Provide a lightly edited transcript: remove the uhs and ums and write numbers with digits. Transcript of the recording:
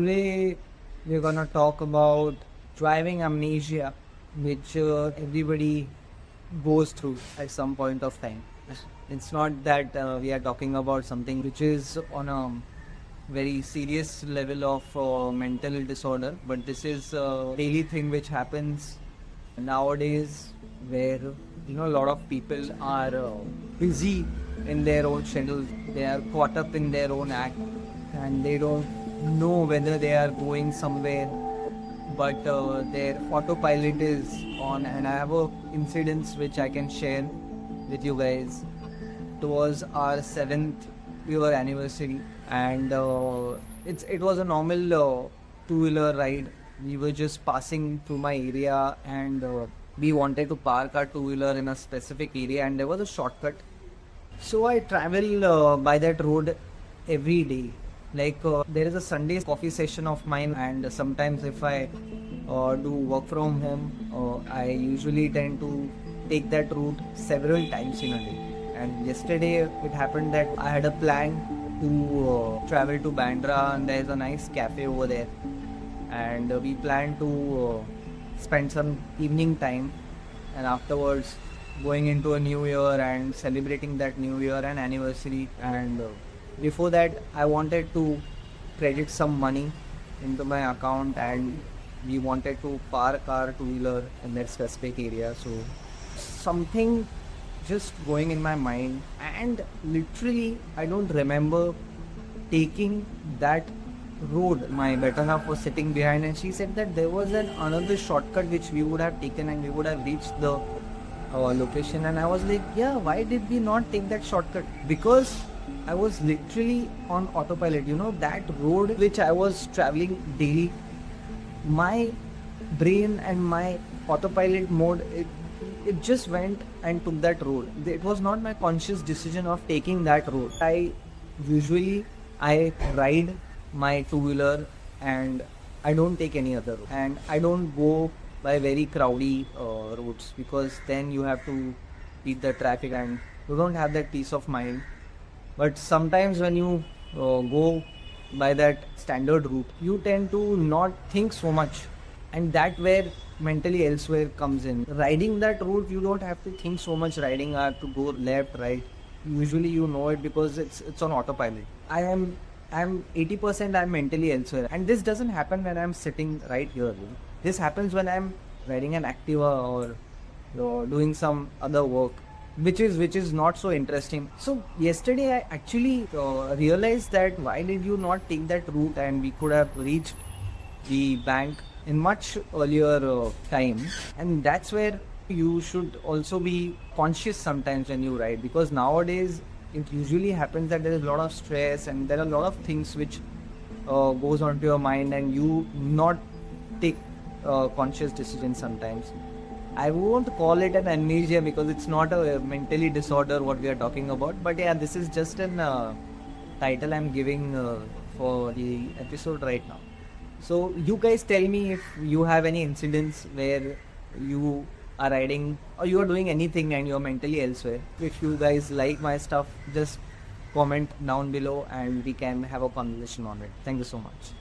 Today we're gonna talk about driving amnesia, which everybody goes through at some point of time. It's not that we are talking about something which is on a very serious level of mental disorder, but this is a daily thing which happens nowadays, where a lot of people are busy in their own schedules. They are caught up in their own act, and they don't know whether they are going somewhere, but their autopilot is on. And I have a incidents which I can share with you guys. It was our 7th year anniversary, and it was a normal two-wheeler ride. We were just passing through my area, and we wanted to park our two-wheeler in a specific area, and there was a shortcut. So I travel by that road every day. Like there is a Sunday coffee session of mine, and sometimes if I do work from home, I usually tend to take that route several times in a day. And yesterday it happened that I had a plan to travel to Bandra, and there is a nice cafe over there, and we plan to spend some evening time, and afterwards going into a new year and celebrating that new year and anniversary. And before that, I wanted to credit some money into my account, and we wanted to park our two-wheeler in that specific area. So something just going in my mind, and literally I don't remember taking that road. My better half was sitting behind, and she said that there was another shortcut which we would have taken, and we would have reached the location. And I was like, yeah, why did we not take that shortcut? Because I was literally on autopilot. That road which I was traveling daily, my brain and my autopilot mode, it just went and took that road. It was not my conscious decision of taking that road. I ride my two-wheeler, and I don't take any other road, and I don't go by very crowdy roads, because then you have to beat the traffic and you don't have that peace of mind. But sometimes when you go by that standard route, you tend to not think so much, and that where mentally elsewhere comes in. Riding that route, you don't have to think so much. Riding, I have to go left, right. Usually you know it because it's on autopilot. I'm 80% I'm mentally elsewhere, and this doesn't happen when I'm sitting right here. This happens when I'm riding an Activa, or doing some other work, which is not so interesting. So yesterday I actually realized that why did you not take that route, and we could have reached the bank in much earlier time. And that's where you should also be conscious sometimes when you ride, because nowadays it usually happens that there is a lot of stress, and there are a lot of things which goes onto your mind, and you not take conscious decisions sometimes. I won't call it an amnesia, because it's not a mentally disorder what we are talking about. But yeah, this is just an title I'm giving for the episode right now. So you guys tell me if you have any incidents where you are riding or you are doing anything and you're mentally elsewhere. If you guys like my stuff, just comment down below and we can have a conversation on it. Thank you so much.